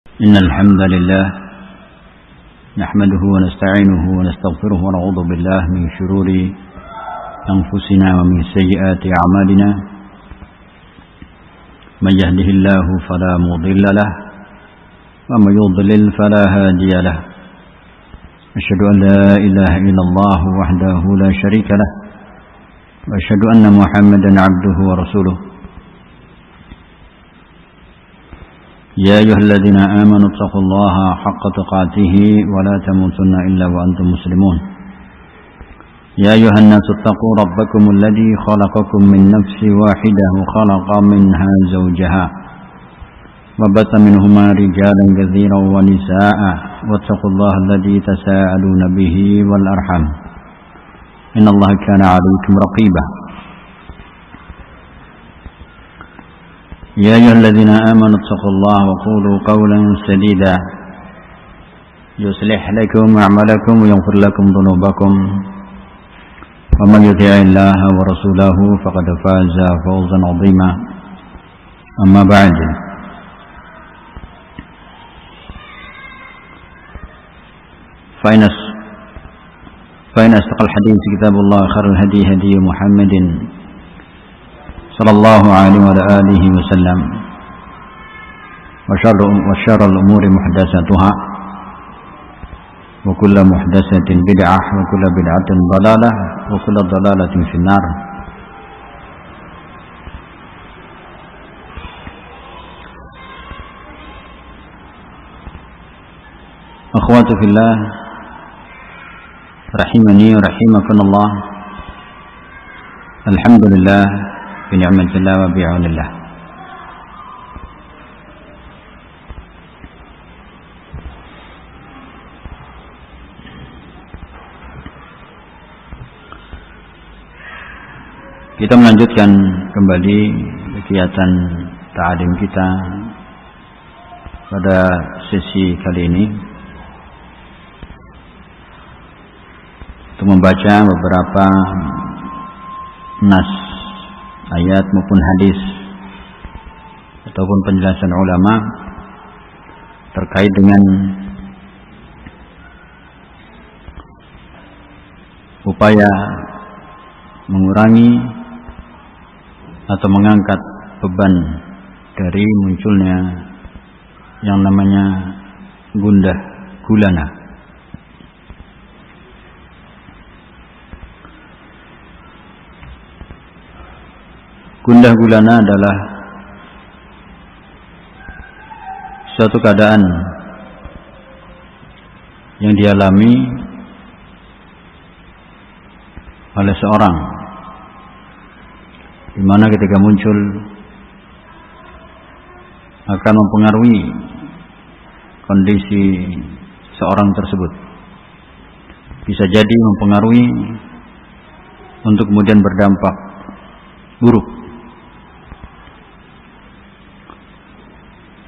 إن الحمد لله نحمده ونستعينه ونستغفره ونعوذ بالله من شرور أنفسنا ومن سيئات أعمالنا من يهده الله فلا مضل له ومن يضلل فلا هادي له أشهد أن لا إله إلا الله وحده لا شريك له وأشهد أن محمدا عبده ورسوله يا أيها الذين آمنوا اتقوا الله حق تقاته ولا تموتن إلا وأنتم مسلمون يا أيها الناس اتقوا ربكم الذي خلقكم من نفس واحدة وخلق منها زوجها وبث منهما رجالا كثيرا ونساء واتقوا الله الذي تساءلون به والأرحام إن الله كان عليكم رقيبا يا أيها الذين آمنوا اتقوا الله وقولوا قولا سديدا يصلح لكم أعمالكم ويغفر لكم ذنوبكم ومن يطع الله ورسوله فقد فاز فوزا عظيما أما بعد فإن أصدق الحديث كتاب الله خير الهدي هدي محمد صلى الله عليه وعلى آله وسلم وشر الأمور محدثاتها وكل محدثة بدعة وكل بدعة ضلالة وكل ضلالة في النار. أخواتي في الله رحمني ورحمكم الله. الحمد لله بنعمة wa bi'aunillah. Kita melanjutkan kembali kegiatan ta'lim kita pada sesi kali ini untuk membaca beberapa nas ayat maupun hadis ataupun penjelasan ulama terkait dengan upaya mengurangi atau mengangkat beban dari munculnya yang namanya gundah gulana. Gundah gulana adalah suatu keadaan yang dialami oleh seorang, di mana ketika muncul akan mempengaruhi kondisi seorang tersebut, bisa jadi mempengaruhi untuk kemudian berdampak buruk.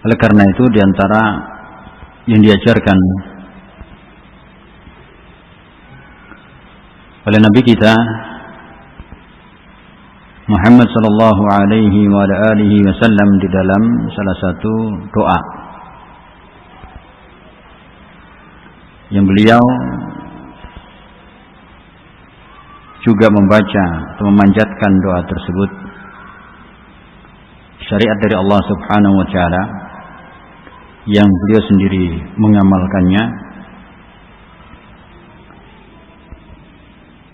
Oleh karena itu diantara yang diajarkan oleh Nabi kita Muhammad sallallahu alaihi wa alihi wasallam di dalam salah satu doa yang beliau juga membaca atau memanjatkan doa tersebut, syariat dari Allah Subhanahu wa taala yang beliau sendiri mengamalkannya,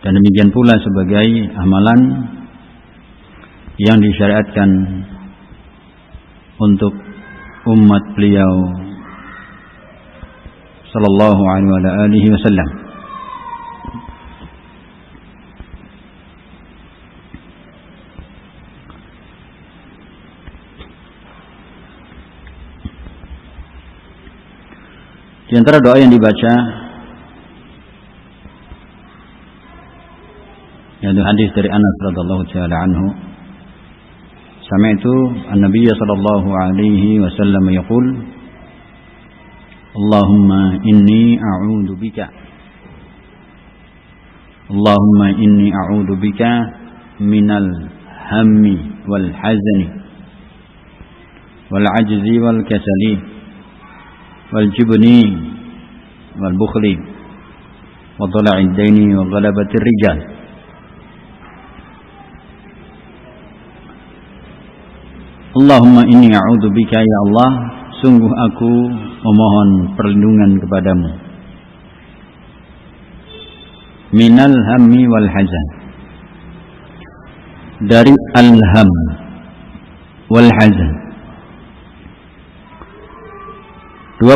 dan demikian pula sebagai amalan yang disyariatkan untuk umat beliau sallallahu alaihi wasallam. Di antara doa yang dibaca yaitu hadis dari Anas radhiyallahu taala anhu, sami'tu an-nabiy sallallahu alaihi wasallam yaqul Allahumma inni a'udzu bika minal hammi wal hazani wal ajzi wal kasali wal jubni wal bukhli wa dhala'id daini wa ghalabatir rijal. Allahumma inni a'udzubika ya Allah, sungguh aku memohon perlindungan kepadamu minal hammi wal hazan, dari al-ham wal hazan. Dua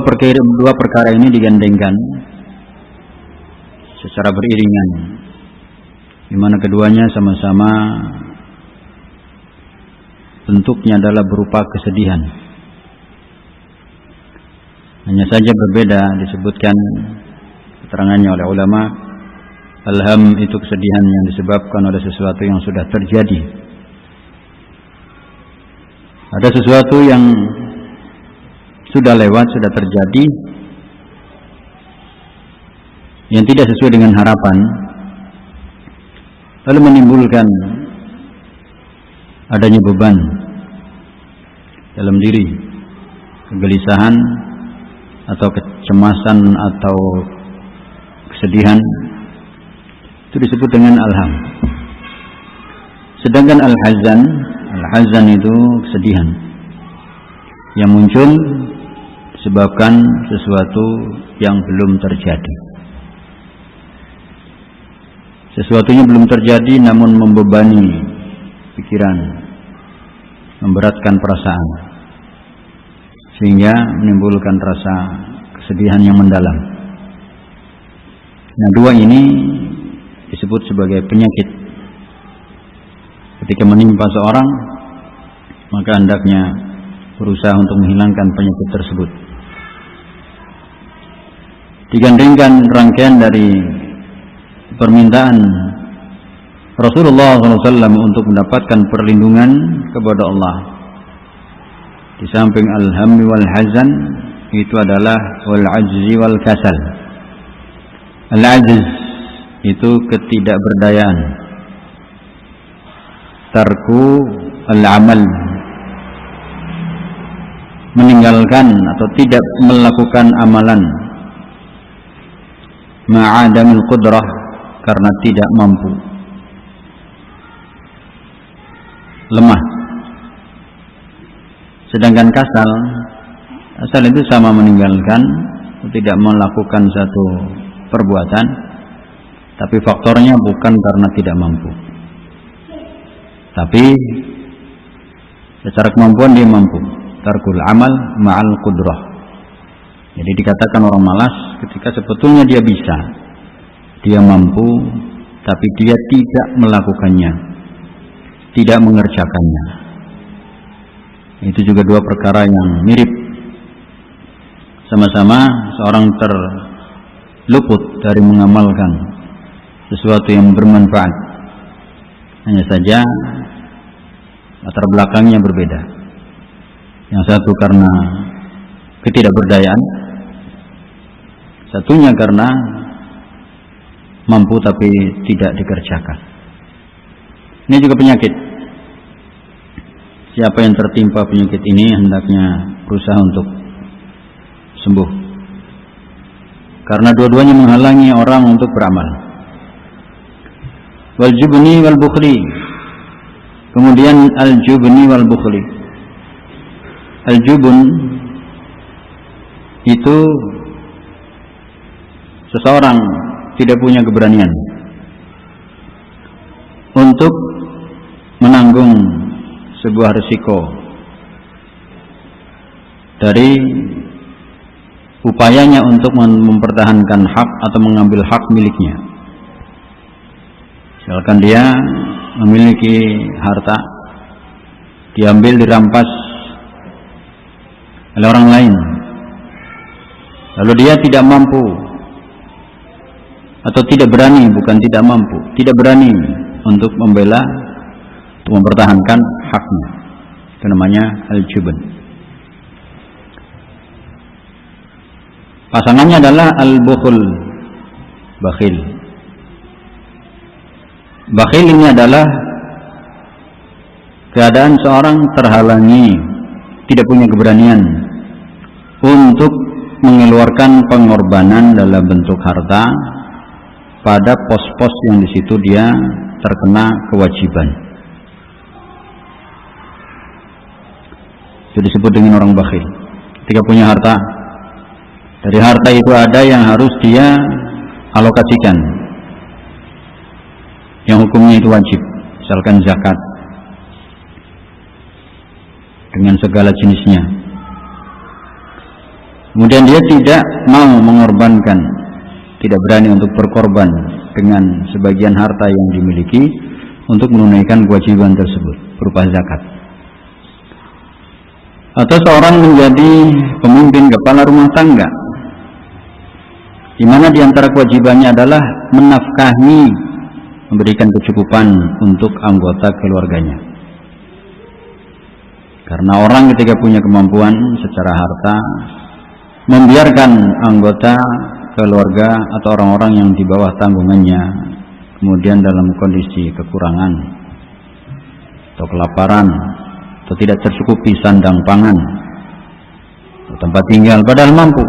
perkara ini digandengkan secara beriringan, di mana keduanya sama-sama bentuknya adalah berupa kesedihan. Hanya saja berbeda, disebutkan keterangannya oleh ulama. Al-ham itu kesedihan yang disebabkan oleh sesuatu yang sudah terjadi. Ada sesuatu yang sudah lewat, sudah terjadi, yang tidak sesuai dengan harapan, lalu menimbulkan adanya beban dalam diri, kegelisahan atau kecemasan atau kesedihan, itu disebut dengan al-ham. Sedangkan al-hazan itu kesedihan yang muncul disebabkan sesuatu yang belum terjadi. Sesuatunya belum terjadi namun membebani pikiran, memberatkan perasaan, sehingga menimbulkan rasa kesedihan yang mendalam. Nah, dua ini disebut sebagai penyakit. Ketika menimpa seorang, maka hendaknya berusaha untuk menghilangkan penyakit tersebut. Digandengkan rangkaian dari permintaan Rasulullah SAW untuk mendapatkan perlindungan kepada Allah. Di samping al-hammi wal hazan, itu adalah wal ajzi wal kasal. Al-ajz itu ketidakberdayaan, tarku al-amal, meninggalkan atau tidak melakukan amalan, ma'adamil qudrah, karena tidak mampu, lemah. Sedangkan kasal itu sama meninggalkan, tidak melakukan satu perbuatan, tapi faktornya bukan karena tidak mampu, tapi secara kemampuan dia mampu. Tarkul amal ma'al qudrah. Jadi dikatakan orang malas ketika sebetulnya dia bisa, dia mampu, tapi dia tidak melakukannya, tidak mengerjakannya. Itu juga dua perkara yang mirip. Sama-sama seorang terluput dari mengamalkan sesuatu yang bermanfaat. Hanya saja latar belakangnya berbeda. Yang satu karena ketidakberdayaan, satunya karena mampu tapi tidak dikerjakan. Ini juga penyakit. Siapa yang tertimpa penyakit ini hendaknya berusaha untuk sembuh, karena dua-duanya menghalangi orang untuk beramal. Wal jubni wal bukhli. Kemudian al jubni wal bukhli. Al jubun itu seseorang tidak punya keberanian untuk menanggung sebuah risiko dari upayanya untuk mempertahankan hak atau mengambil hak miliknya. Misalkan dia memiliki harta, diambil, dirampas oleh orang lain, lalu dia tidak mampu atau tidak berani, bukan tidak mampu, tidak berani untuk membela, untuk mempertahankan haknya. Itu namanya al-jubn. Pasangannya adalah al-bukhul, bakhil. Bakhil ini adalah keadaan seorang terhalangi, tidak punya keberanian untuk mengeluarkan pengorbanan dalam bentuk harta pada pos-pos yang di situ dia terkena kewajiban. Itu disebut dengan orang bakhil. Ketika punya harta, dari harta itu ada yang harus dia alokasikan, yang hukumnya itu wajib, misalkan zakat dengan segala jenisnya. Kemudian dia tidak mau mengorbankan, tidak berani untuk berkorban dengan sebagian harta yang dimiliki untuk menunaikan kewajiban tersebut berupa zakat. Atau seorang menjadi pemimpin kepala rumah tangga, di mana di antara kewajibannya adalah menafkahi, memberikan kecukupan untuk anggota keluarganya. Karena orang ketika punya kemampuan secara harta, membiarkan anggota keluarga atau orang-orang yang di bawah tanggungannya kemudian dalam kondisi kekurangan atau kelaparan atau tidak tercukupi sandang pangan atau tempat tinggal padahal mampu,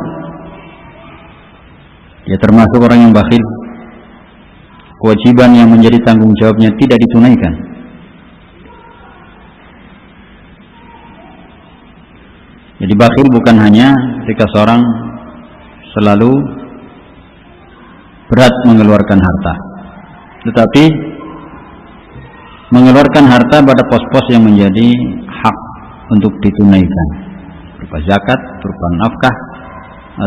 dia termasuk orang yang bakhil. Kewajiban yang menjadi tanggung jawabnya tidak ditunaikan. Jadi bakhil bukan hanya ketika seorang selalu berat mengeluarkan harta, tetapi mengeluarkan harta pada pos-pos yang menjadi hak untuk ditunaikan, berupa zakat, berupa nafkah,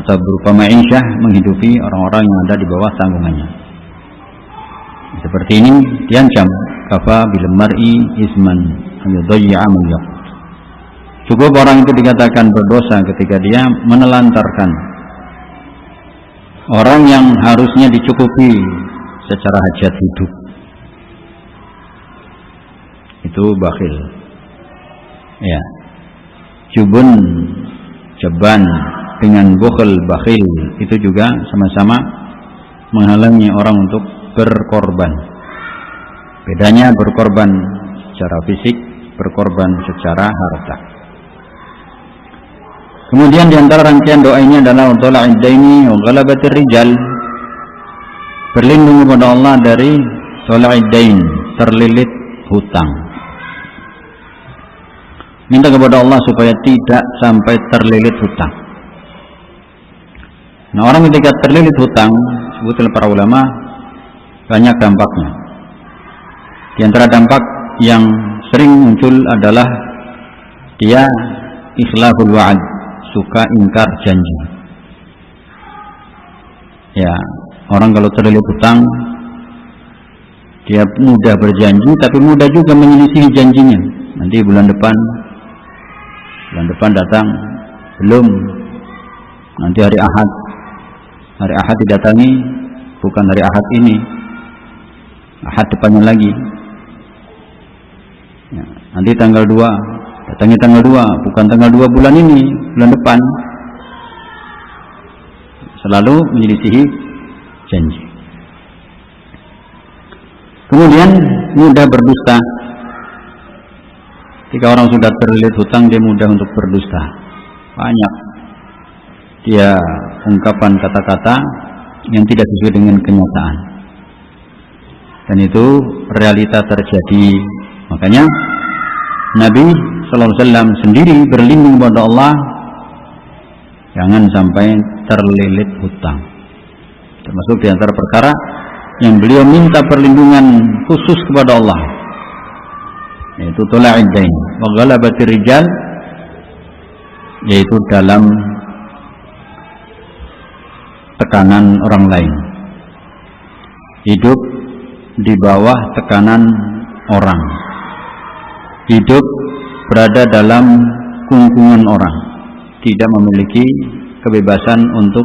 atau berupa ma'isyah, menghidupi orang-orang yang ada di bawah tanggungannya. Seperti ini diancam, kafa bil mar'i isman an yudayyi'a man yaqut. Cukup orang itu dikatakan berdosa ketika dia menelantarkan orang yang harusnya dicukupi secara hajat hidup. Itu bakhil. Ya. Jubun, jaban dengan bukhil, bakhil itu juga sama-sama menghalangi orang untuk berkorban. Bedanya berkorban secara fisik, berkorban secara harta. Kemudian diantara rangkaian doa ini adalah untuk la'iddaini wa ghalabatir rijal, berlindung kepada Allah dari sola'iddain, terlilit hutang. Minta kepada Allah supaya tidak sampai terlilit hutang. Nah, orang ketika terlilit hutang, disebut oleh para ulama, banyak dampaknya. Di antara dampak yang sering muncul adalah dia ikhlaful wa'ad, suka ingkar janji. Ya, orang kalau terlilit hutang, dia mudah berjanji, tapi mudah juga menyelisihi janjinya. Nanti bulan depan datang, belum. Nanti hari Ahad didatangi, bukan hari Ahad ini, Ahad depannya lagi. Ya, nanti tanggal 2, datangi tanggal 2, bukan tanggal 2 bulan ini, bulan depan. Selalu menyelisihi janji. Kemudian mudah berdusta. Ketika orang sudah terlilit hutang, dia mudah untuk berdusta. Banyak dia ungkapan kata-kata yang tidak sesuai dengan kenyataan. Dan itu realita terjadi. Makanya Nabi sallallahu alaihi wasallam sendiri berlindung kepada Allah jangan sampai terlilit hutang. Termasuk di antara perkara yang beliau minta perlindungan khusus kepada Allah, yaitu tula'id dain wa ghalabatir rijal, yaitu dalam tekanan orang lain, hidup di bawah tekanan orang, hidup berada dalam kungkungan orang, tidak memiliki kebebasan untuk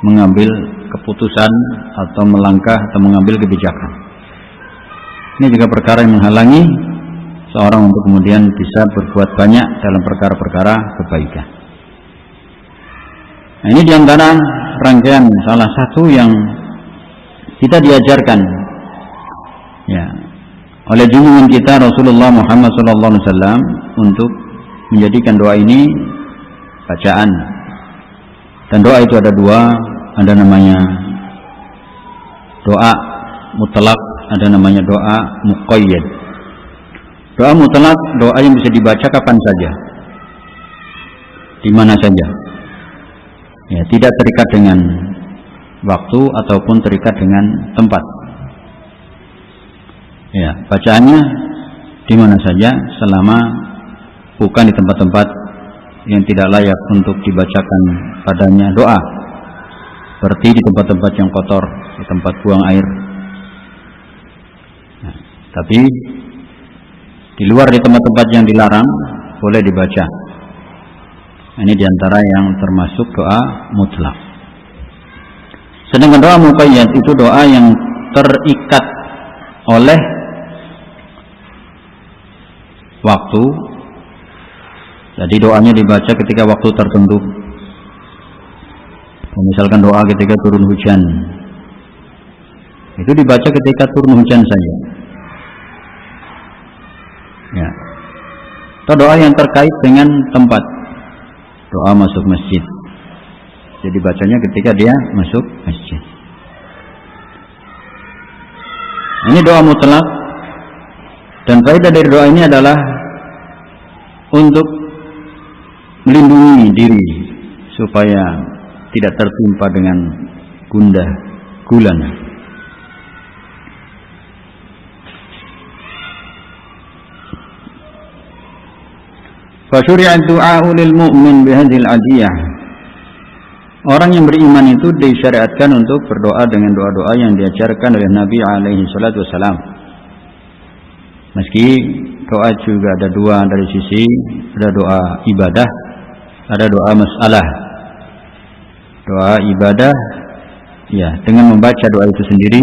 mengambil keputusan atau melangkah atau mengambil kebijakan. Ini juga perkara yang menghalangi seorang untuk kemudian bisa berbuat banyak dalam perkara-perkara kebaikan. Nah, ini diantara rangkaian salah satu yang kita diajarkan ya oleh junjungan kita Rasulullah Muhammad SAW untuk menjadikan doa ini bacaan Dan doa itu ada dua, ada namanya doa mutlak, ada namanya doa muqayyad. Doa mutlak, doa yang bisa dibaca kapan saja, di mana saja, ya, tidak terikat dengan waktu ataupun terikat dengan tempat. Ya, bacaannya di mana saja selama bukan di tempat-tempat yang tidak layak untuk dibacakan padanya doa, seperti di tempat-tempat yang kotor, di tempat buang air. Nah, tapi di luar di tempat-tempat yang dilarang boleh dibaca. Ini diantara yang termasuk doa mutlak. Sedangkan doa muqayyad itu doa yang terikat oleh waktu. Jadi doanya dibaca ketika waktu tertentu. Misalkan doa ketika turun hujan, itu dibaca ketika turun hujan saja. Ya. Atau doa yang terkait dengan tempat, doa masuk masjid, jadi bacanya ketika dia masuk masjid. Ini doa mutlak, dan faedah dari doa ini adalah untuk melindungi diri supaya tidak tertimpa dengan gundah gulana. Fasyuri'a ad-du'a'u lil mu'min bihadhil adiyah. Orang yang beriman itu disyariatkan untuk berdoa dengan doa-doa yang diajarkan oleh Nabi alaihi salatu wassalam. Meski doa juga ada dua dari sisi, ada doa ibadah, ada doa masalah. Doa ibadah, ya, dengan membaca doa itu sendiri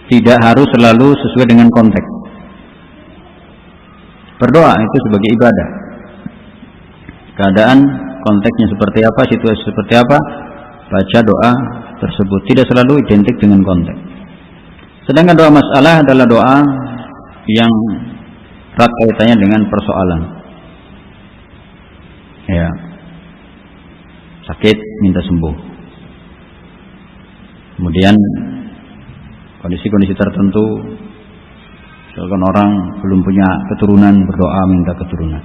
tidak harus selalu sesuai dengan konteks. Berdoa itu sebagai ibadah. Keadaan konteksnya seperti apa, situasi seperti apa, baca doa tersebut tidak selalu identik dengan konteks. Sedangkan doa masalah adalah doa yang erat kaitannya dengan persoalan. Ya, sakit minta sembuh. Kemudian kondisi-kondisi tertentu, misalkan orang belum punya keturunan, berdoa minta keturunan,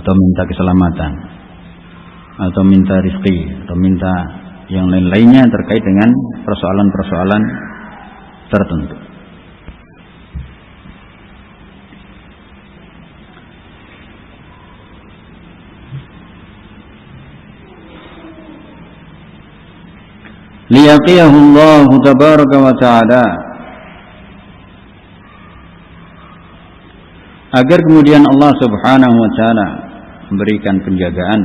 atau minta keselamatan, atau minta rezeki, atau minta yang lain-lainnya terkait dengan persoalan-persoalan tertentu. Liyaqiyahu Allah tabaraka wa ta'ala, agar kemudian Allah subhanahu wa ta'ala memberikan penjagaan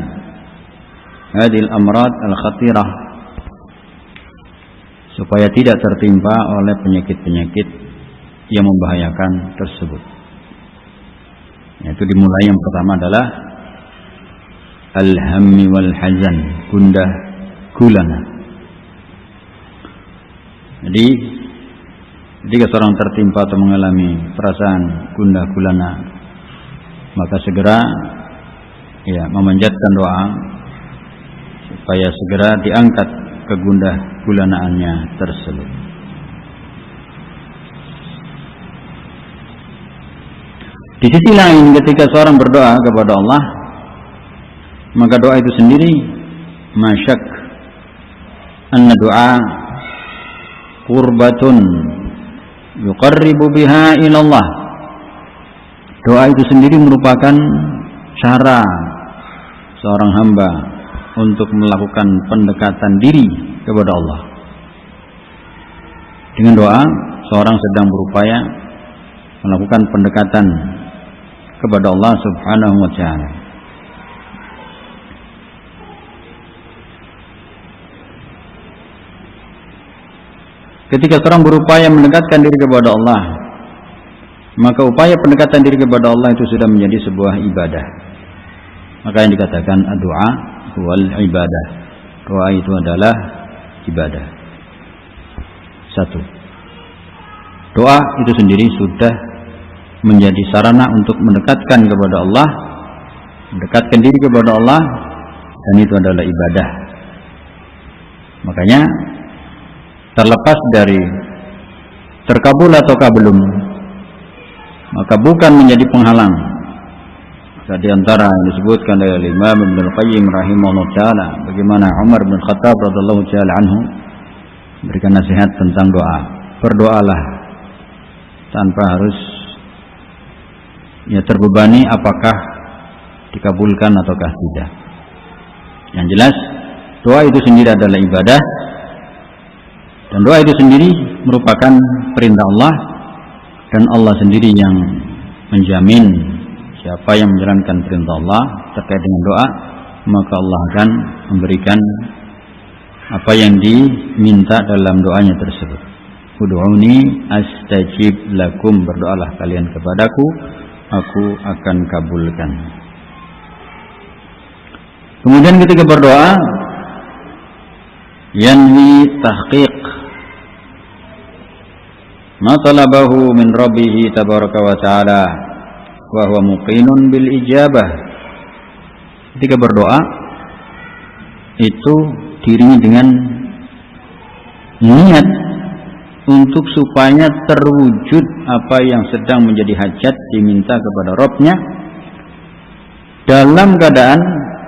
hadil amrad al-khatirah, supaya tidak tertimpa oleh penyakit-penyakit yang membahayakan tersebut. Yaitu dimulai yang pertama adalah al-hammi wal hazan, gundah gulana. Jadi jika seorang tertimpa atau mengalami perasaan gundah gulana, maka segera, ya, memanjatkan doa supaya segera diangkat kegundah gulanaannya tersebut. Di sisi lain, ketika seorang berdoa kepada Allah, maka doa itu sendiri masyak anna doa qurbatun yuqarribu biha ilallah. Doa itu sendiri merupakan cara seorang hamba untuk melakukan pendekatan diri kepada Allah. Dengan doa, seorang sedang berupaya melakukan pendekatan kepada Allah subhanahu wa ta'ala. Ketika seorang berupaya mendekatkan diri kepada Allah, maka upaya pendekatan diri kepada Allah itu sudah menjadi sebuah ibadah. Maka yang dikatakan doa wal ibadah, doa itu adalah ibadah. Satu, doa itu sendiri sudah menjadi sarana untuk mendekatkan kepada Allah, mendekatkan diri kepada Allah dan itu adalah ibadah. Makanya terlepas dari terkabul ataukah belum, maka bukan menjadi penghalang. Di antara yang disebutkan oleh Imam Ibnu Qayyim rahimahullah taala, bagaimana Umar bin Khattab radhiyallahu taala anhu berikan nasihat tentang doa. Berdoalah tanpa harus terbebani apakah dikabulkan ataukah tidak. Yang jelas doa itu sendiri adalah ibadah, dan doa itu sendiri merupakan perintah Allah, dan Allah sendiri yang menjamin siapa yang menjalankan perintah Allah terkait dengan doa, maka Allah akan memberikan apa yang diminta dalam doanya tersebut. Ud'uni astajib lakum, berdoalah kalian kepadaku, aku akan kabulkan. Kemudian ketika berdoa, yanwi tahqiq ma talabahu min rabbih tabaraka wa ta'ala wa huwa muqinun bil ijabah. Ketika berdoa itu diiringi dengan niat untuk supaya terwujud apa yang sedang menjadi hajat diminta kepada Rabb-nya, dalam keadaan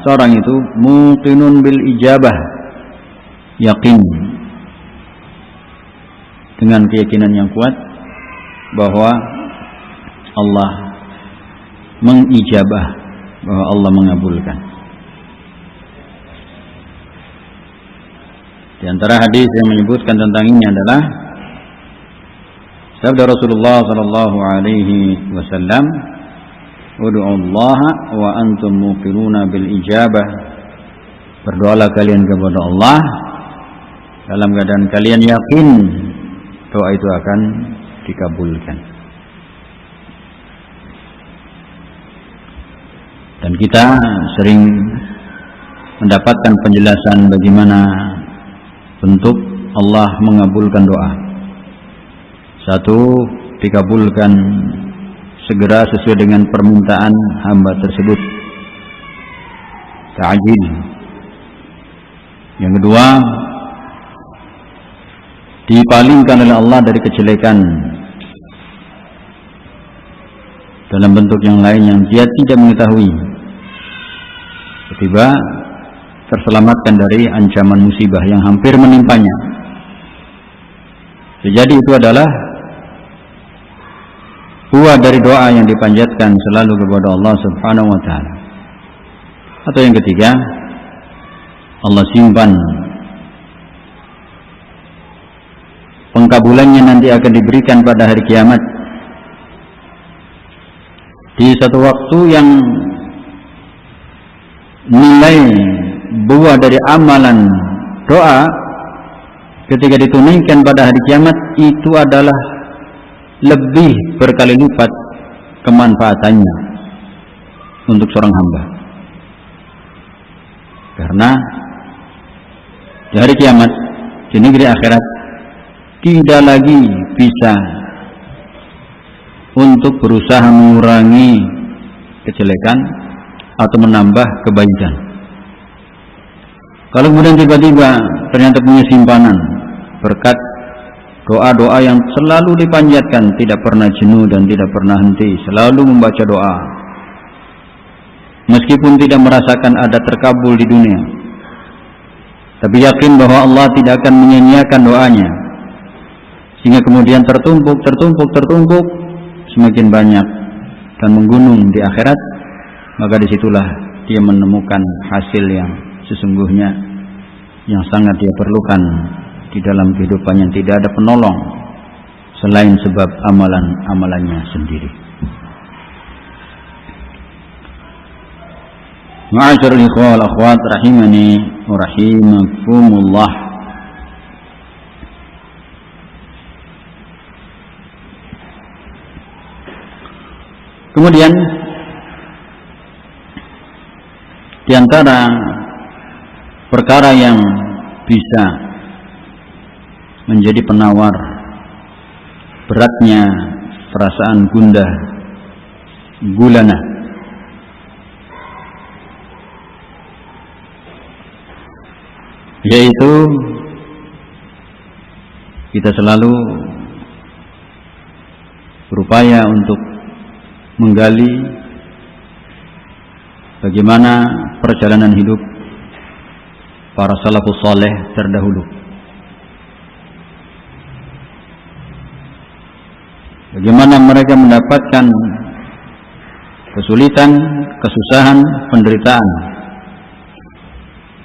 seorang itu muqinun bil ijabah, yakin dengan keyakinan yang kuat bahwa Allah mengijabah, bahwa Allah mengabulkan. Di antara hadis yang menyebutkan tentang ini adalah sabda Rasulullah sallallahu alaihi wasallam, "Ud'ullaha wa antum muqinuna bil ijabah." Berdoalah kalian kepada Allah dalam keadaan kalian yakin doa itu akan dikabulkan. Dan kita sering mendapatkan penjelasan bagaimana bentuk Allah mengabulkan doa. Satu, dikabulkan segera sesuai dengan permintaan hamba tersebut, ta'jil. Yang kedua, dipalingkan oleh Allah dari kejelekan dalam bentuk yang lain yang dia tidak mengetahui, tiba terselamatkan dari ancaman musibah yang hampir menimpanya. Jadi itu adalah buah dari doa yang dipanjatkan selalu kepada Allah Subhanahu wa taala. Atau yang ketiga, Allah simpan pengkabulannya nanti akan diberikan pada hari kiamat, di satu waktu yang nilai buah dari amalan doa ketika ditunaikan pada hari kiamat itu adalah lebih berkali lipat kemanfaatannya untuk seorang hamba. Karena di hari kiamat, di negeri akhirat, tidak lagi bisa untuk berusaha mengurangi kejelekan atau menambah kebaikan. Kalau kemudian tiba-tiba ternyata punya simpanan berkat doa-doa yang selalu dipanjatkan, tidak pernah jenuh dan tidak pernah henti, selalu membaca doa, meskipun tidak merasakan ada terkabul di dunia, tapi yakin bahwa Allah tidak akan menyia-nyiakan doanya, sehingga kemudian tertumpuk semakin banyak dan menggunung di akhirat, maka disitulah dia menemukan hasil yang sesungguhnya yang sangat dia perlukan di dalam kehidupan yang tidak ada penolong selain sebab amalan-amalannya sendiri. Ma'asyiral ikhwah wal akhwat rahimani wa rahimakumullah. Kemudian di antara perkara yang bisa menjadi penawar beratnya perasaan gundah gulana yaitu kita selalu berupaya untuk menggali bagaimana perjalanan hidup para salafus saleh terdahulu. Bagaimana mereka mendapatkan kesulitan, kesusahan, penderitaan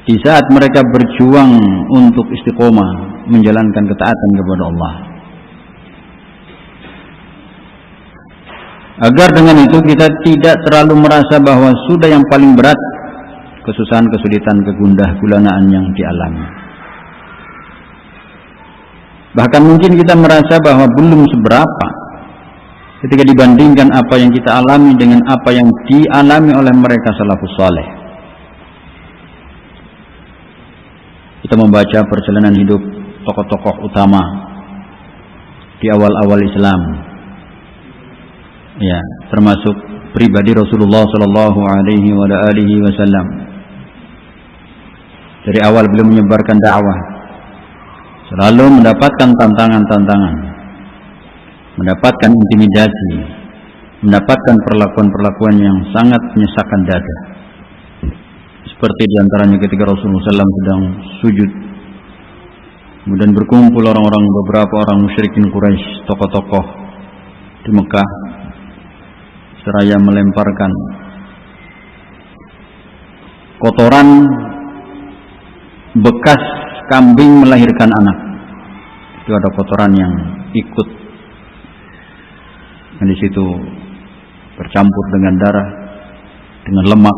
di saat mereka berjuang untuk istiqomah menjalankan ketaatan kepada Allah. Agar dengan itu kita tidak terlalu merasa bahwa sudah yang paling berat kesusahan, kesulitan, kegundah gulanaan yang dialami. Bahkan mungkin kita merasa bahwa belum seberapa ketika dibandingkan apa yang kita alami dengan apa yang dialami oleh mereka salafus saleh. Kita membaca perjalanan hidup tokoh-tokoh utama di awal-awal Islam, ya, termasuk pribadi Rasulullah Sallallahu Alaihi Wasallam. Dari awal beliau menyebarkan dakwah, selalu mendapatkan tantangan-tantangan, mendapatkan intimidasi, mendapatkan perlakuan-perlakuan yang sangat menyesakkan dada. Seperti diantaranya ketika Rasulullah SAW sedang sujud, kemudian berkumpul beberapa orang musyrikin Quraisy, tokoh-tokoh di Mekah, seraya melemparkan kotoran bekas kambing melahirkan anak. Itu ada kotoran yang ikut, dan di situ bercampur dengan darah, dengan lemak,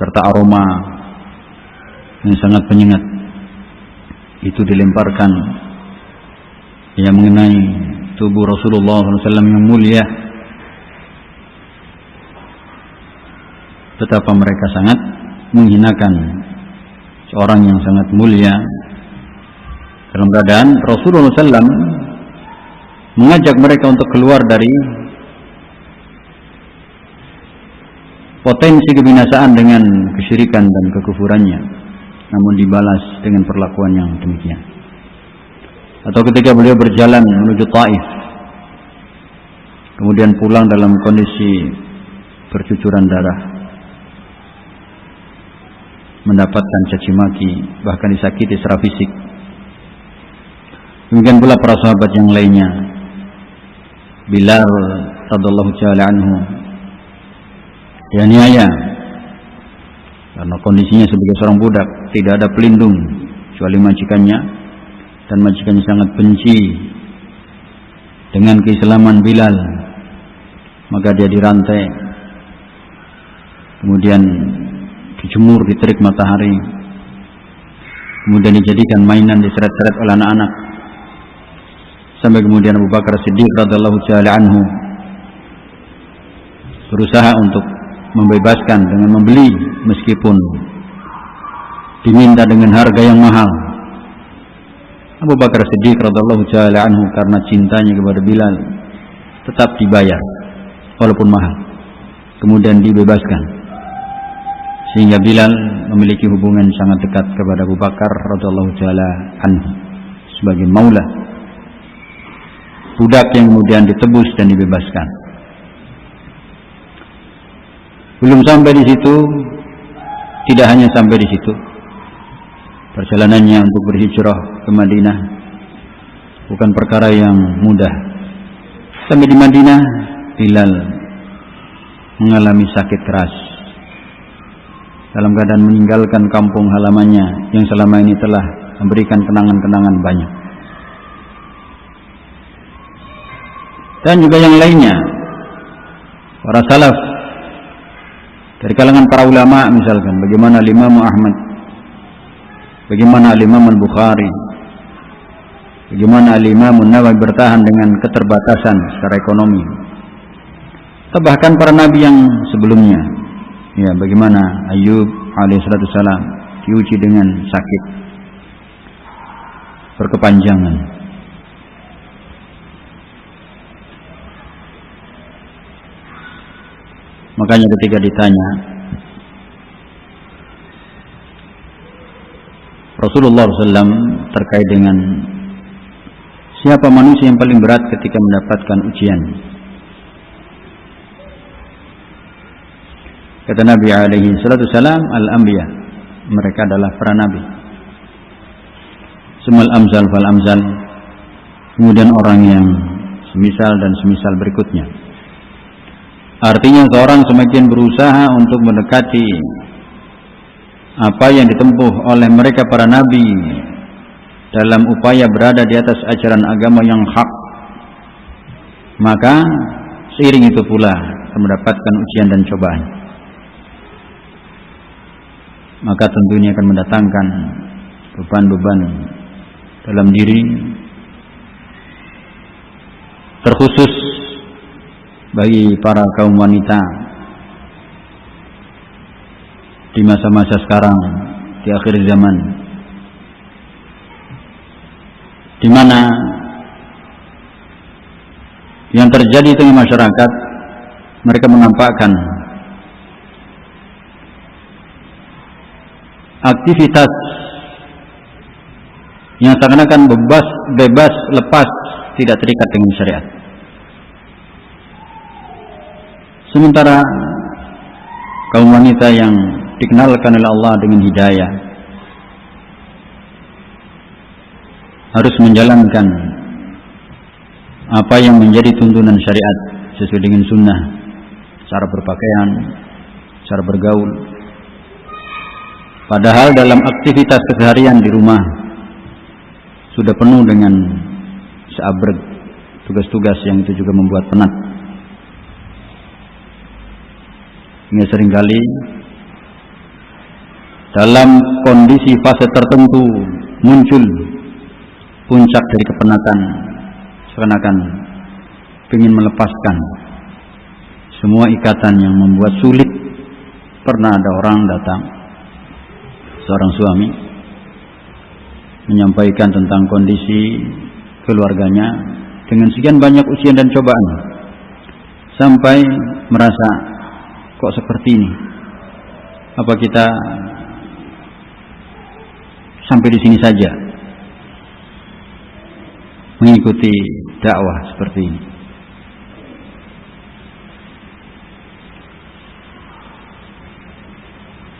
serta aroma yang sangat menyengat. Itu dilemparkan yang mengenai tubuh Rasulullah SAW yang mulia. Betapa mereka sangat menghinakan seorang yang sangat mulia, dalam keadaan Rasulullah SAW mengajak mereka untuk keluar dari potensi kebinasaan dengan kesyirikan dan kekufurannya, namun dibalas dengan perlakuan yang demikian. Atau ketika beliau berjalan menuju Taif, kemudian pulang dalam kondisi bercucuran darah, mendapatkan caci maki, bahkan disakiti secara fisik. Demikian pula para sahabat yang lainnya. Bilal radhiyallahu ta'ala anhu dianiaya karena kondisinya sebagai seorang budak, tidak ada pelindung kecuali majikannya, dan majikannya sangat benci dengan keislaman Bilal. Maka dia dirantai, kemudian dijemur di terik matahari, kemudian dijadikan mainan, diseret-seret oleh anak-anak, sampai kemudian Abu Bakar Siddiq radhiyallahu ta'ala anhu berusaha untuk membebaskan dengan membeli, meskipun diminta dengan harga yang mahal. Abu Bakar Siddiq radhiyallahu ta'ala anhu karena cintanya kepada Bilal tetap dibayar walaupun mahal, kemudian dibebaskan, sehingga Bilal memiliki hubungan sangat dekat kepada Abu Bakar radhiyallahu ta'ala anhu sebagai maula, budak yang kemudian ditebus dan dibebaskan. Belum sampai di situ, tidak hanya sampai di situ, perjalanannya untuk berhijrah ke Madinah bukan perkara yang mudah. Sampai di Madinah, Bilal mengalami sakit keras, dalam keadaan meninggalkan kampung halamannya yang selama ini telah memberikan kenangan-kenangan banyak. Dan juga yang lainnya, para salaf dari kalangan para ulama, misalkan bagaimana Imam Ahmad, bagaimana Imam Al-Bukhari, bagaimana Imam Nawawi bertahan dengan keterbatasan secara ekonomi, atau bahkan para nabi yang sebelumnya, ya, bagaimana Ayub alaihissalam diuji dengan sakit berkepanjangan. Makanya ketika ditanya Rasulullah SAW terkait dengan siapa manusia yang paling berat ketika mendapatkan ujian. Kata Nabi alaihi salatu wasalam, al-anbiya, mereka adalah para nabi. Sumal amsal fal amsal, kemudian orang yang semisal dan semisal berikutnya. Artinya seorang semakin berusaha untuk mendekati apa yang ditempuh oleh mereka para nabi dalam upaya berada di atas ajaran agama yang hak, maka seiring itu pula mendapatkan ujian dan cobaan. Maka tentunya akan mendatangkan beban-beban dalam diri, terkhusus bagi para kaum wanita di masa-masa sekarang, di akhir zaman, di mana yang terjadi di tengah masyarakat, mereka menampakkan aktivitas yang seakan-akan bebas, lepas, tidak terikat dengan syariat. Sementara kaum wanita yang dikenalkan oleh Allah dengan hidayah harus menjalankan apa yang menjadi tuntunan syariat sesuai dengan sunnah, cara berpakaian, cara bergaul. Padahal dalam aktivitas keseharian di rumah sudah penuh dengan seabrek tugas-tugas yang itu juga membuat penat. Ini seringkali dalam kondisi fase tertentu muncul puncak dari kepenatan, seakan-akan ingin melepaskan semua ikatan yang membuat sulit. Pernah ada orang datang, seorang suami, menyampaikan tentang kondisi keluarganya dengan sekian banyak ujian dan cobaan, sampai merasa, kok seperti ini? Apa kita sampai di sini saja mengikuti dakwah seperti ini?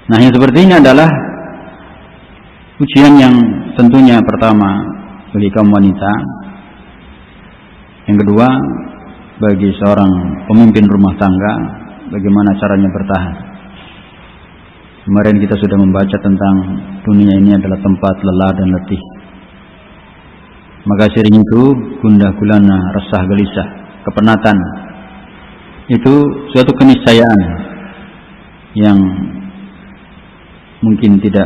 Nah, yang seperti ini adalah ujian yang tentunya pertama bagi kaum wanita, yang kedua bagi seorang pemimpin rumah tangga, bagaimana caranya bertahan. Kemarin kita sudah membaca tentang dunia ini adalah tempat lelah dan letih. Maka sering itu gundah gulana, resah gelisah, kepenatan, itu suatu keniscayaan yang mungkin tidak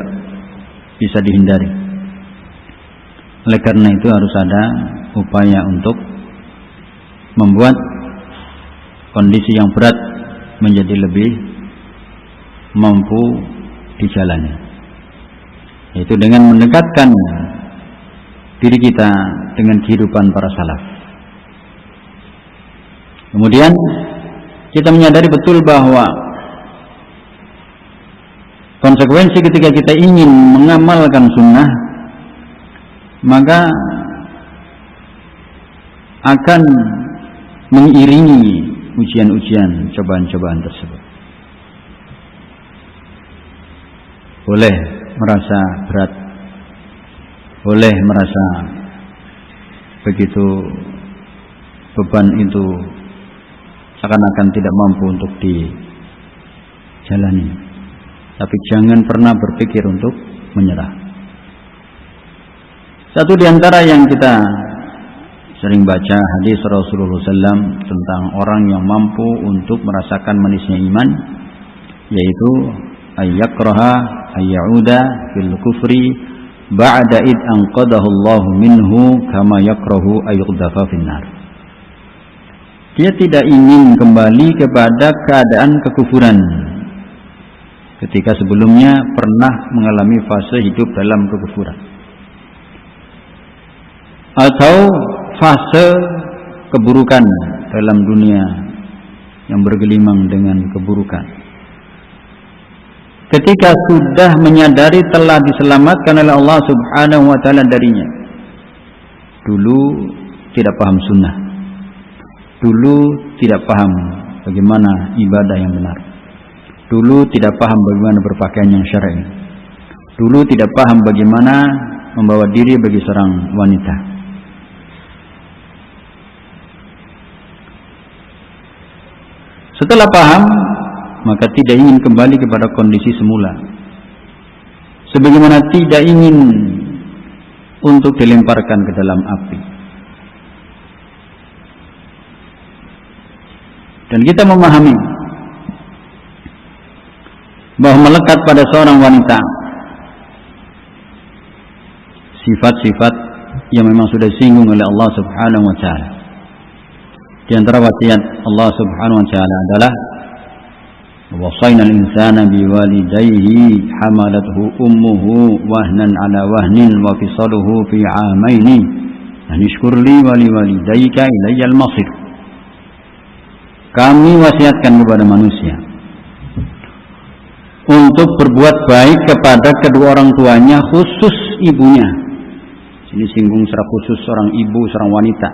bisa dihindari. Oleh karena itu harus ada upaya untuk membuat kondisi yang berat menjadi lebih mampu dijalani, yaitu dengan mendekatkan diri kita dengan kehidupan para salaf. Kemudian kita menyadari betul bahwa konsekuensi ketika kita ingin mengamalkan sunnah, maka akan mengiringi ujian-ujian, cobaan-cobaan tersebut. Boleh merasa berat, boleh merasa begitu beban itu seakan-akan tidak mampu untuk dijalani. Tapi jangan pernah berpikir untuk menyerah. Satu di antara yang kita sering baca hadis Rasulullah SAW tentang orang yang mampu untuk merasakan manisnya iman, yaitu ayyakraha ayyauda fil kufri ba'da id anqadahu Allah minhu kama yakrahu ayyuqdafa finnar. Dia tidak ingin kembali kepada keadaan kekufuran ketika sebelumnya pernah mengalami fase hidup dalam kekufuran, atau fase keburukan dalam dunia yang bergelimang dengan keburukan. ketika sudah menyadari telah diselamatkan oleh Allah Subhanahu wa taala darinya. Dulu tidak paham sunnah, dulu tidak paham bagaimana ibadah yang benar, dulu tidak paham bagaimana berpakaian yang syar'i, dulu tidak paham bagaimana membawa diri bagi seorang wanita. Setelah paham, maka tidak ingin kembali kepada kondisi semula, sebagaimana tidak ingin untuk dilemparkan ke dalam api. Dan kita memahami bahwa melekat pada seorang wanita sifat-sifat yang memang sudah disinggung oleh Allah Subhanahu wa taala. Di antara wasiat Allah Subhanahu wa taala adalah وَوَصَّيْنَا الْإِنسَانَ بِوَالِدَيْهِ حَمَلَتْهُ أُمُّهُ وَهْنًا عَلَى وَهْنٍ وَفِصَالُهُ فِي عَامَيْنِ أَنِ اشْكُرْ لِي وَلِوَالِدَيْكَ إِلَيَّ الْمَصِيرُ. Kami wasiatkan kepada manusia untuk berbuat baik kepada kedua orang tuanya, khusus ibunya. Ini singgung secara khusus seorang ibu, seorang wanita.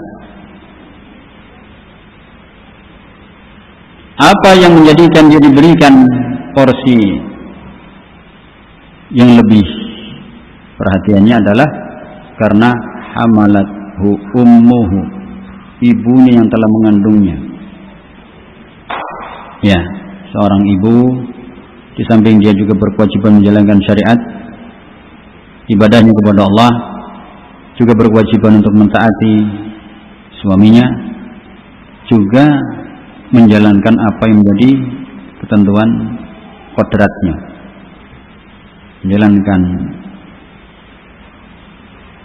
Apa yang menjadikan dia diberikan porsi yang lebih perhatiannya adalah karena hamalathu ummuhu, ibunya yang telah mengandungnya. Ya, seorang ibu di samping dia juga berkewajiban menjalankan syariat, ibadahnya kepada Allah, juga berkewajiban untuk mentaati suaminya, juga menjalankan apa yang menjadi ketentuan kodratnya, menjalankan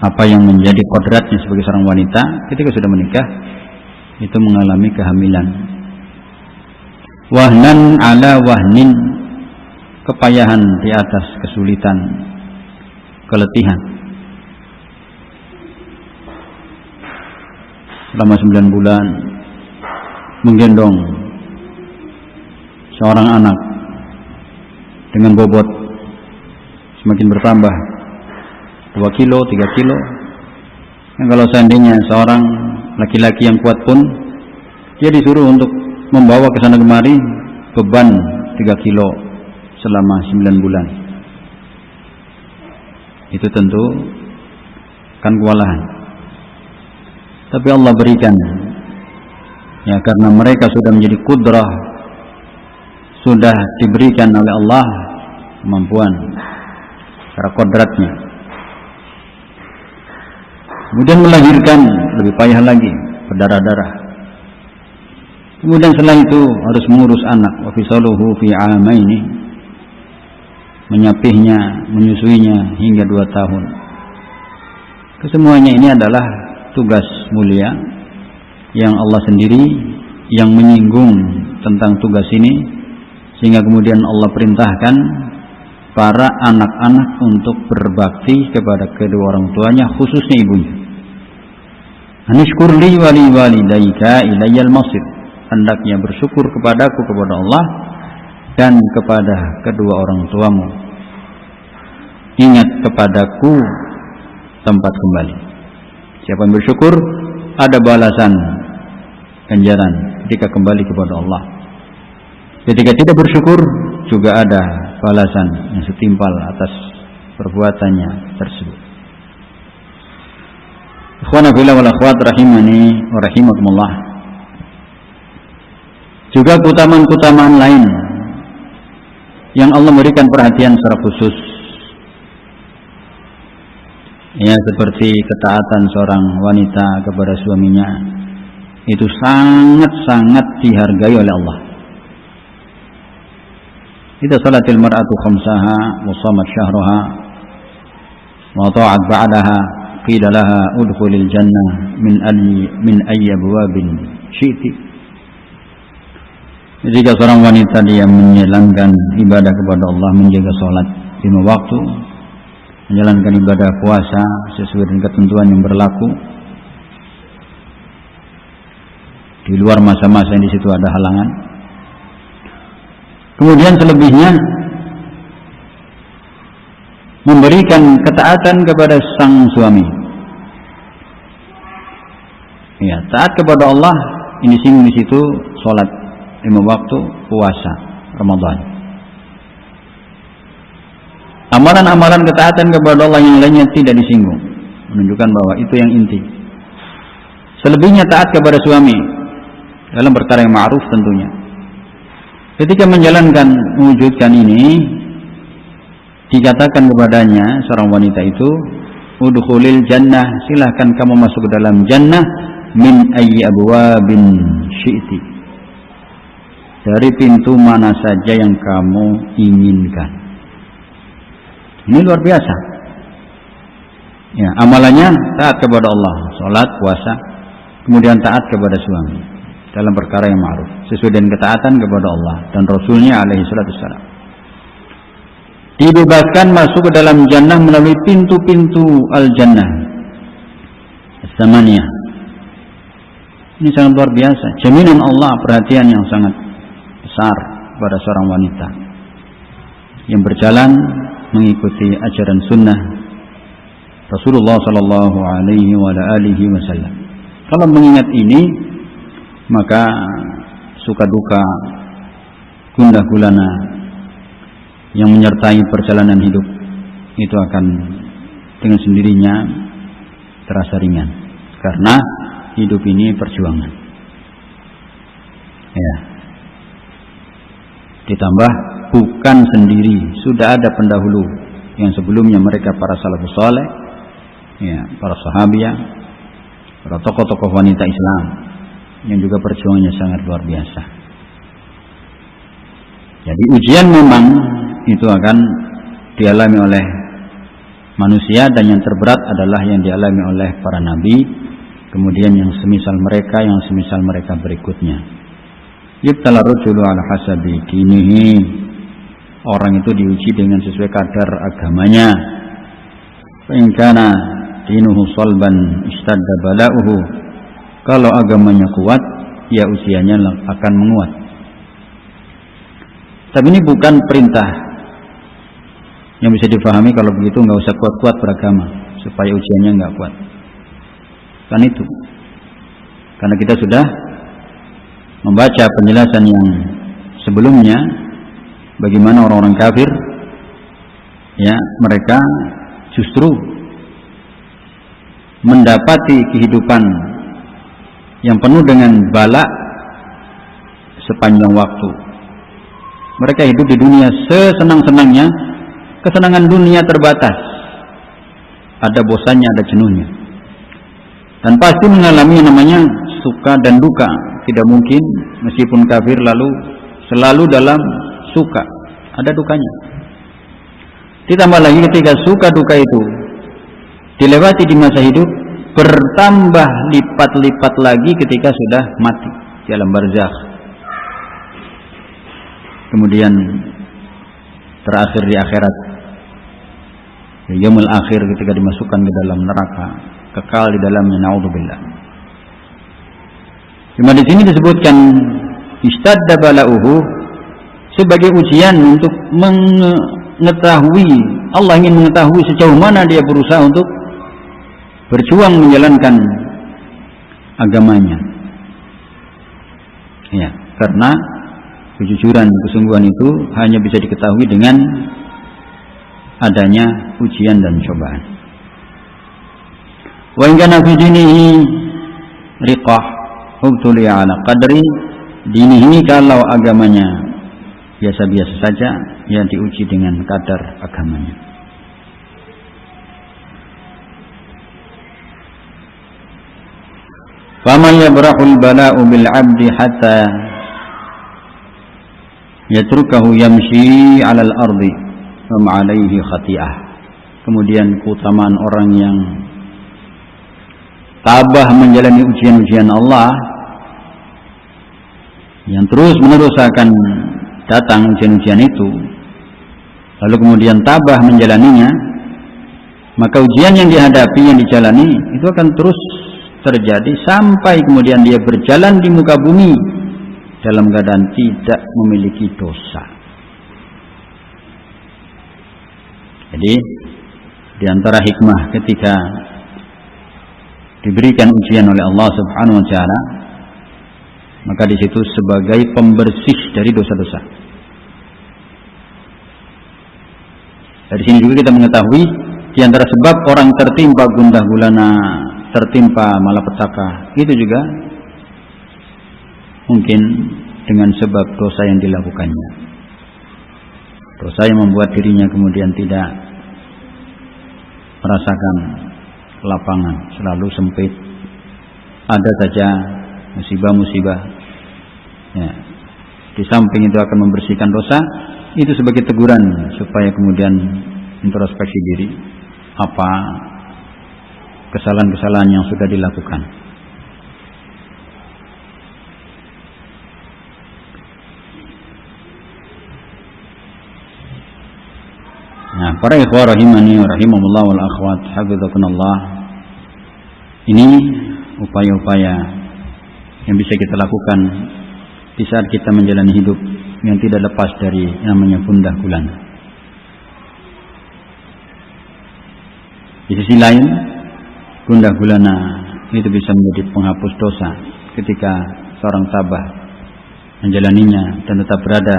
apa yang menjadi kodratnya sebagai seorang wanita ketika sudah menikah, itu mengalami kehamilan. Wahnan ala wahnin, kepayahan di atas kesulitan, keletihan. Selama 9 bulan menggendong seorang anak dengan bobot semakin bertambah 2 kilo, 3 kilo. Yang kalau seandainya seorang laki-laki yang kuat pun dia disuruh untuk membawa ke sana kemari beban 3 kilo selama 9 bulan. Itu tentu kan kewalahan. Tapi Allah berikan, ya, karena mereka sudah menjadi kudrah, sudah diberikan oleh Allah kemampuan secara kodratnya. Kemudian melahirkan, lebih payah lagi, berdarah-darah. Kemudian setelah itu harus mengurus anak, wa fisaluhu fi 'amaini, menyapihnya, menyusuinya hingga 2 tahun. Kesemuanya ini adalah tugas mulia yang Allah sendiri yang menyinggung tentang tugas ini, sehingga kemudian Allah perintahkan para anak-anak untuk berbakti kepada kedua orang tuanya, khususnya ibunya. Anishkur li wa liwalidayka ilayyal masir, hendaknya bersyukur kepadaku, kepada Allah dan kepada kedua orang tuamu. Ingat kepadaku tempat kembali. Siapa yang bersyukur ada balasan ganjaran ketika kembali kepada Allah. Ketika tidak bersyukur juga ada balasan yang setimpal atas perbuatannya tersebut. Ikhwana fillah wal akhwat rahimani wa rahimakumullah. Juga keutamaan-keutamaan lain yang Allah berikan perhatian secara khusus, ya, seperti ketaatan seorang wanita kepada suaminya, itu sangat-sangat dihargai oleh Allah. Idza salatil mar'atu khamsaha wa shamat syahraha wa ta'at ba'daha qila laha udkhulil jannah min ayyi abwabin syi'ti. Jika seorang wanita dia menjalankan ibadah kepada Allah, menjaga salat 5 waktu, menjalankan ibadah puasa sesuai dengan ketentuan yang berlaku, di luar masa-masa yang di situ ada halangan. Kemudian selebihnya memberikan ketaatan kepada sang suami. Ya, taat kepada Allah ini disinggung di situ, salat 5 waktu, puasa Ramadan. Amalan-amalan ketaatan kepada Allah yang lainnya tidak disinggung, menunjukkan bahwa itu yang inti. Selebihnya taat kepada suami dalam perkara yang ma'ruf tentunya. Ketika menjalankan, mewujudkan ini, dikatakan kepadanya seorang wanita itu, udkhulil jannah, silahkan kamu masuk ke dalam jannah, min ayyi abwabin syi'ti, dari pintu mana saja yang kamu inginkan. Ini luar biasa. Ya, amalannya taat kepada Allah, salat, puasa, kemudian taat kepada suami dalam perkara yang ma'ruf, sesuai dengan ketaatan kepada Allah dan Rasulnya alaihi salatu wassalam. Dibebaskan masuk ke dalam jannah melalui pintu-pintu al-jannah as-samaniyah. Ini sangat luar biasa, jaminan Allah, perhatian yang sangat besar pada seorang wanita yang berjalan mengikuti ajaran sunnah Rasulullah sallallahu alaihi wasallam. Kalau mengingat ini, maka suka duka, gundah gulana yang menyertai perjalanan hidup itu akan dengan sendirinya terasa ringan, karena hidup ini perjuangan. Ya. Ditambah bukan sendiri, sudah ada pendahulu yang sebelumnya mereka para salafus saleh, ya, para sahabiah, para tokoh-tokoh wanita Islam yang juga perjuangannya sangat luar biasa. Jadi ujian memang itu akan dialami oleh manusia, dan yang terberat adalah yang dialami oleh para nabi, kemudian yang semisal mereka berikutnya. Yubtala rajulu ala hasabi dinihi, orang itu diuji dengan sesuai kadar agamanya. Fa in kana dinuhu salban istadda bala'uhu, kalau agamanya kuat, ya ujiannya akan menguat. Tapi ini bukan perintah yang bisa difahami kalau begitu nggak usah kuat-kuat beragama supaya ujiannya nggak kuat. Kan itu, karena kita sudah membaca penjelasan yang sebelumnya bagaimana orang-orang kafir, ya, mereka justru mendapati kehidupan yang penuh dengan bala sepanjang waktu. Mereka hidup di dunia sesenang-senangnya, kesenangan dunia terbatas, ada bosannya, ada jenuhnya, dan pasti mengalami yang namanya suka dan duka. Tidak mungkin meskipun kafir lalu selalu dalam suka, ada dukanya. Ditambah lagi ketika suka duka itu dilewati di masa hidup, bertambah lipat-lipat lagi ketika sudah mati di alam barzakh, kemudian terakhir di akhirat, di yaumul akhir, ketika dimasukkan ke dalam neraka, kekal di dalamnya, naudzubillah. Cuma di sini disebutkan istadda bala'uhu sebagai ujian untuk mengetahui, Allah ingin mengetahui sejauh mana dia berusaha untuk berjuang menjalankan agamanya. Ya, karena kejujuran, kesungguhan itu hanya bisa diketahui dengan adanya ujian dan cobaan. Wa in kana fi dinihi riqah ubtuli ala qadri dinihi, kalau agamanya biasa-biasa saja, ya diuji dengan kadar agamanya. Faman yabrahul bala'u bil 'abdi hatta yatrukahu yamshi 'alal ardi wa ma'alaihi khati'ah. Kemudian keutamaan orang yang tabah menjalani ujian-ujian Allah, yang terus-menerus akan datang ujian-ujian itu, lalu kemudian tabah menjalaninya, maka ujian yang dihadapi, yang dijalani itu akan terus terjadi sampai kemudian dia berjalan di muka bumi dalam keadaan tidak memiliki dosa. Jadi di antara hikmah ketika diberikan ujian oleh Allah Subhanahu wa taala, maka di situ sebagai pembersih dari dosa-dosa. Dari sini juga kita mengetahui di antara sebab orang tertimpa gundah gulana, tertimpa malapetaka, itu juga mungkin dengan sebab dosa yang dilakukannya. Dosa yang membuat dirinya kemudian tidak merasakan lapangan, selalu sempit. Ada saja musibah-musibah. Ya. Di samping itu akan membersihkan dosa, itu sebagai teguran supaya kemudian introspeksi diri, apa kesalahan-kesalahan yang sudah dilakukan. Nah, para ikhwah rahimani wa rahimahullah wal akhwat hafizakunallah, ini upaya-upaya yang bisa kita lakukan di saat kita menjalani hidup yang tidak lepas dari namanya gundah gulana. Di sisi lain, gundah gulana itu bisa menjadi penghapus dosa ketika seorang tabah menjalaninya dan tetap berada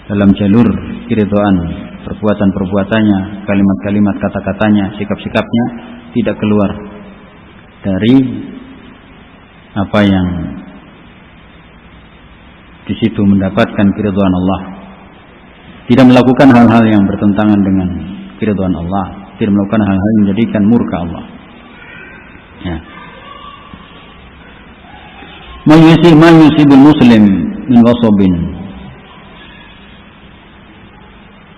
dalam jalur keridhaan perbuatan-perbuatannya, kalimat-kalimat, kata-katanya, sikap-sikapnya tidak keluar dari apa yang di situ mendapatkan keridhaan Allah, tidak melakukan hal-hal yang bertentangan dengan keridhaan Allah, tidak melakukan hal-hal yang menjadikan murka Allah. Ya. Ma yusibul muslim min wasabin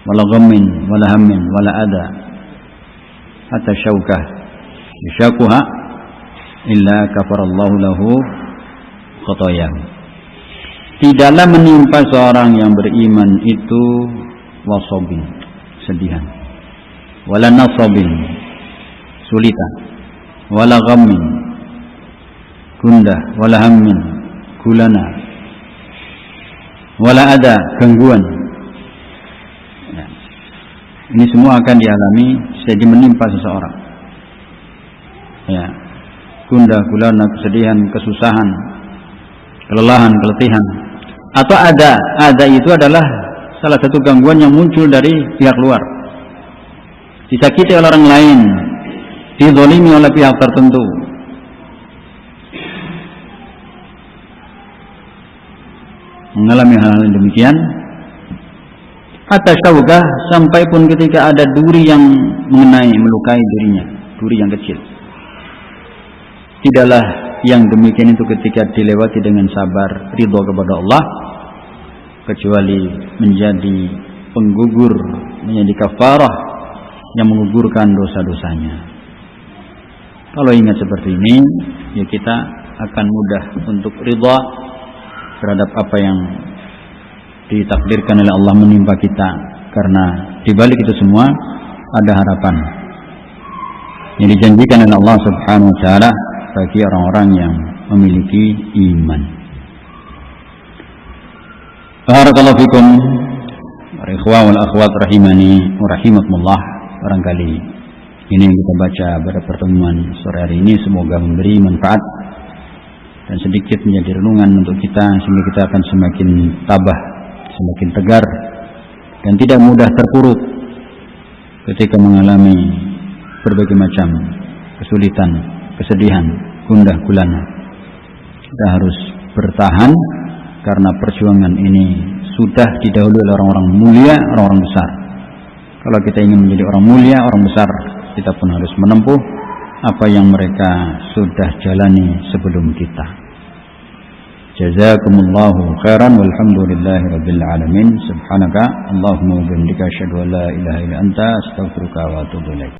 wala ghammin wala hammin wala adha hatta syaukah yashaquha illa kafarallahu lahu khatayahu. Tidaklah menimpa seorang yang beriman itu wasabin, sedihan, wala nasabin, sulitan, wala ghammin, gundah, wala hammin, gulana, wala ada, gangguan. Ya. Ini semua akan dialami jadi menimpa seseorang. Ya. Gundah, gulana, kesedihan, kesusahan, kelelahan, keletihan. Atau ada itu adalah salah satu gangguan yang muncul dari pihak luar. Disakiti oleh orang lain, dizalimi oleh pihak tertentu. Mengalami hal-hal demikian, hatta syaukah, sampai pun ketika ada duri yang mengenai, melukai dirinya, duri yang kecil. Tidaklah yang demikian itu ketika dilewati dengan sabar, ridha kepada Allah, kecuali menjadi penggugur, menjadi kafarah yang menggugurkan dosa-dosanya. Kalau ingat seperti ini, ya kita akan mudah untuk ridha terhadap apa yang ditakdirkan oleh Allah menimpa kita, karena di balik itu semua ada harapan yang dijanjikan oleh Allah Subhanahu wa taala bagi orang-orang yang memiliki iman. Barakallahu fikum para ikhwah wal akhwat rahimani wa rahimakumullah. Barangkali ini yang kita baca pada pertemuan sore hari ini semoga memberi manfaat dan sedikit menjadi renungan untuk kita, sehingga kita akan semakin tabah, semakin tegar, dan tidak mudah terpuruk ketika mengalami berbagai macam kesulitan, kesedihan, gundah gulana. Kita harus bertahan karena perjuangan ini sudah didahului oleh orang-orang mulia, orang-orang besar. Kalau kita ingin menjadi orang mulia, orang besar, kita pun harus menempuh apa yang mereka sudah jalani sebelum kita. Jazakumullahu khairan walhamdulillahi rabbil alamin. Subhanaka Allahumma wa bihamdika asyhadu an la ilaha illa anta astaghfiruka wa atubu ilaik.